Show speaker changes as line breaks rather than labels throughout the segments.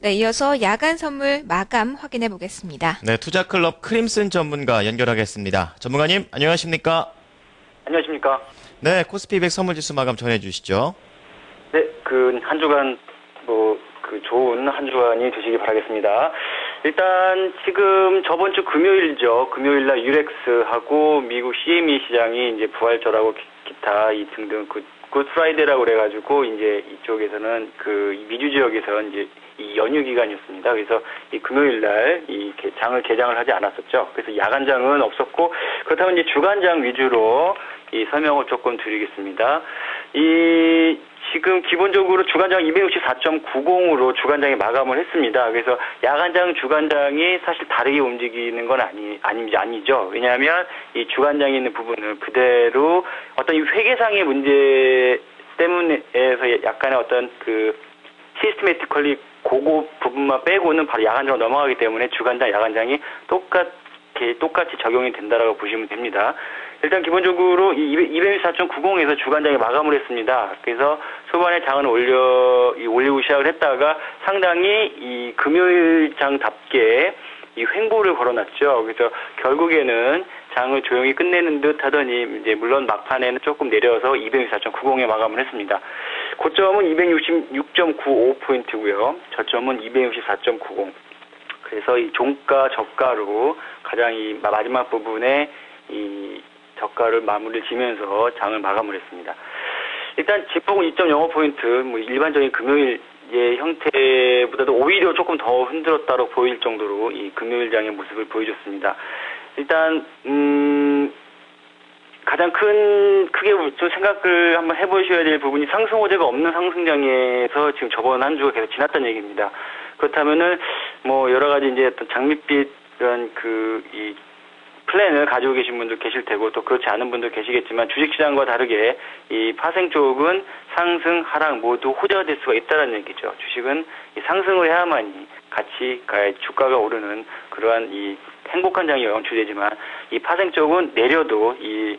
네, 이어서 야간 선물 마감 확인해 보겠습니다.
네, 투자클럽 크림슨 전문가 연결하겠습니다. 전문가님, 안녕하십니까?
안녕하십니까?
네, 코스피 200 선물지수 마감 전해주시죠.
네, 한 주간, 좋은 한 주간이 되시기 바라겠습니다. 일단, 지금 저번 주 금요일이죠. 금요일날 유렉스하고 미국 CME 시장이 이제 부활절하고 기타 이 등등 굿프라이데이라고 그래가지고, 이제 이쪽에서는 미주 지역에서 이제 이 연휴 기간이었습니다. 그래서 이 금요일날 장을 개장을 하지 않았었죠. 그래서 야간장은 없었고, 그렇다면 이제 주간장 위주로 이 설명을 조금 드리겠습니다. 지금 기본적으로 주간장 264.90으로 주간장이 마감을 했습니다. 그래서 야간장, 주간장이 사실 다르게 움직이는 건 아니죠. 왜냐하면 이 주간장에 있는 부분은 그대로 어떤 이 회계상의 문제 때문에서 약간의 어떤 시스테매티컬리 그거 부분만 빼고는 바로 야간장으로 넘어가기 때문에 주간장, 야간장이 똑같이 적용이 된다라고 보시면 됩니다. 일단 기본적으로 이 264.90에서 주간장이 마감을 했습니다. 그래서 초반에 장은 올리고 시작을 했다가 상당히 이 금요일장답게 이 횡보를 걸어놨죠. 그래서 결국에는 장을 조용히 끝내는 듯 하더니 이제 물론 막판에는 조금 내려서 264.90에 마감을 했습니다. 고점은 266.95포인트고요. 저점은 264.90. 그래서 이 종가 저가로 가장 이 마지막 부분에 이 저가를 마무리를 지면서 장을 마감을 했습니다. 일단 지폭은 2.05포인트, 일반적인 금요일의 형태보다도 오히려 조금 더 흔들었다고 보일 정도로 이 금요일장의 모습을 보여줬습니다. 일단 가장 크게 좀 생각을 한번 해보셔야 될 부분이 상승 호재가 없는 상승장에서 지금 저번 한 주가 계속 지났다는 얘기입니다. 그렇다면은 여러 가지 이제 어떤 장밋빛 이런 이 플랜을 가지고 계신 분도 계실 테고 또 그렇지 않은 분도 계시겠지만 주식시장과 다르게 이 파생 쪽은 상승, 하락 모두 호재가 될 수가 있다는 얘기죠. 주식은 이 상승을 해야만이 같이 주가가 오르는 그러한 이 행복한 장이 연출되지만 이 파생 쪽은 내려도 이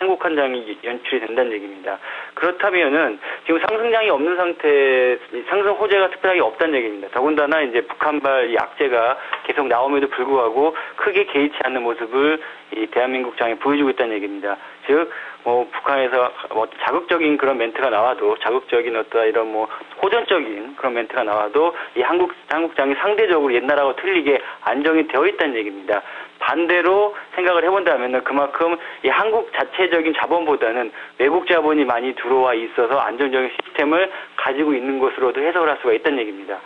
행복한 장이 연출이 된다는 얘기입니다. 그렇다면은 지금 상승장이 없는 상태, 상승 호재가 특별하게 없다는 얘기입니다. 더군다나 이제 북한발 이 악재가 계속 나옴에도 불구하고 크게 개의치 않는 모습을 이 대한민국 장에 보여주고 있다는 얘기입니다. 즉, 북한에서 자극적인 그런 멘트가 나와도 자극적인 어떤 이런 호전적인 그런 멘트가 나와도 이 한국장이 상대적으로 옛날하고 틀리게 안정이 되어 있다는 얘기입니다. 반대로 생각을 해본다면 그만큼 이 한국 자체적인 자본보다는 외국 자본이 많이 들어와 있어서 안정적인 시스템을 가지고 있는 것으로도 해석을 할 수가 있다는 얘기입니다.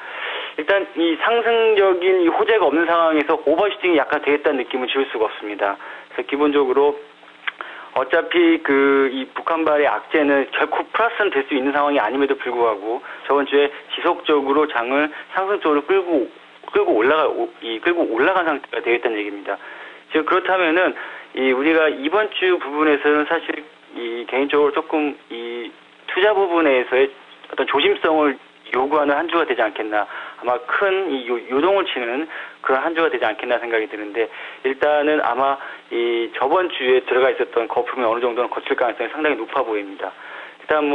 일단 이 상승적인 이 호재가 없는 상황에서 오버슈팅이 약간 되겠다는 느낌을 지울 수가 없습니다. 그래서 기본적으로 어차피 이 북한발의 악재는 결코 플러스는 될 수 있는 상황이 아님에도 불구하고 저번 주에 지속적으로 장을 상승 쪽으로 끌고 올라간 상태가 되겠다는 얘기입니다. 즉 그렇다면은 우리가 이번 주 부분에서는 사실 개인적으로 조금 이 투자 부분에서의 어떤 조심성을 요구하는 한 주가 되지 않겠나. 아마 큰 요동을 치는 그런 한 주가 되지 않겠나 생각이 드는데 일단은 아마 저번 주에 들어가 있었던 거품이 어느 정도는 거칠 가능성이 상당히 높아 보입니다. 일단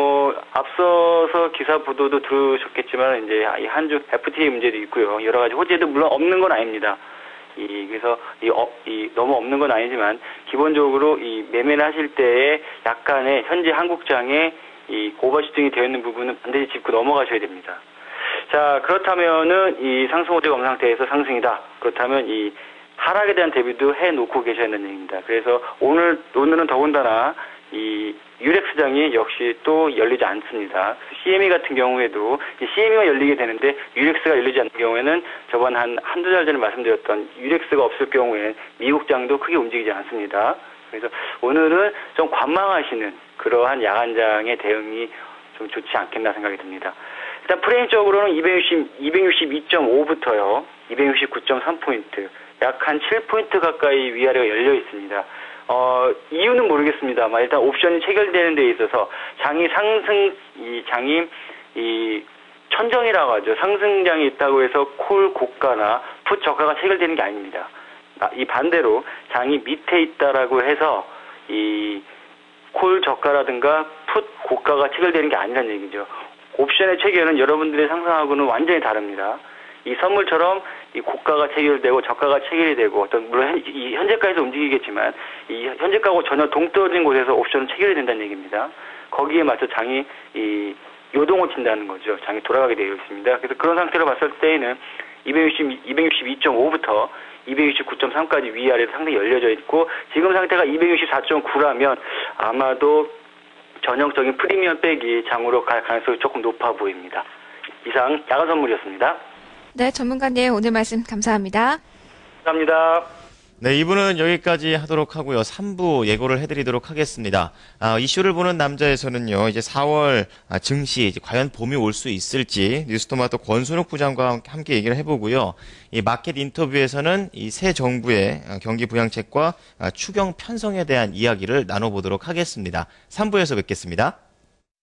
앞서서 기사 보도도 들으셨겠지만 이제 이 한 주 FTA 문제도 있고요. 여러 가지 호재도 물론 없는 건 아닙니다. 그래서 너무 없는 건 아니지만 기본적으로 매매를 하실 때에 약간의 현재 한국장에 오버슈팅이 되어 있는 부분은 반드시 짚고 넘어가셔야 됩니다. 자, 그렇다면은 이 상승 호재가 없는 상태에서 상승이다. 그렇다면 이 하락에 대한 대비도 해놓고 계셔야 한다는 얘기입니다. 그래서 오늘은 더군다나 이 유렉스장이 역시 또 열리지 않습니다. CME 같은 경우에도 이 CME가 열리게 되는데 유렉스가 열리지 않는 경우에는 저번 한두 달 전에 말씀드렸던 유렉스가 없을 경우에 미국장도 크게 움직이지 않습니다. 그래서 오늘은 좀 관망하시는 그러한 야간장의 대응이 좀 좋지 않겠나 생각이 듭니다. 일단 프레임적으로는 262.5부터요. 269.3포인트. 약 한 7포인트 가까이 위아래가 열려 있습니다. 이유는 모르겠습니다만 일단 옵션이 체결되는 데 있어서 장이 천정이라고 하죠. 상승장이 있다고 해서 콜 고가나 풋 저가가 체결되는 게 아닙니다. 이 반대로 장이 밑에 있다라고 해서 이 콜 저가라든가 풋 고가가 체결되는 게 아니라는 얘기죠. 옵션의 체결은 여러분들의 상상하고는 완전히 다릅니다. 이 선물처럼 이 고가가 체결되고 저가가 체결이 되고 어떤 물론 이 현재가에서 움직이겠지만 이 현재가하고 전혀 동떨어진 곳에서 옵션은 체결이 된다는 얘기입니다. 거기에 맞춰 장이 이 요동을 친다는 거죠. 장이 돌아가게 되어 있습니다. 그래서 그런 상태로 봤을 때에는 262.5부터 269.3까지 위아래로 상당히 열려져 있고 지금 상태가 264.9라면 아마도 전형적인 프리미엄 백이 장으로 갈 가능성이 조금 높아 보입니다. 이상 야간 선물이었습니다.
네, 전문가님 오늘 말씀 감사합니다.
감사합니다.
네, 2부는 여기까지 하도록 하고요. 3부 예고를 해드리도록 하겠습니다. 이슈를 보는 남자에서는요, 이제 4월 증시, 이제 과연 봄이 올 수 있을지 뉴스토마토 권순욱 부장과 함께 얘기를 해보고요. 이 마켓 인터뷰에서는 이 새 정부의 경기 부양책과 추경 편성에 대한 이야기를 나눠보도록 하겠습니다. 3부에서 뵙겠습니다.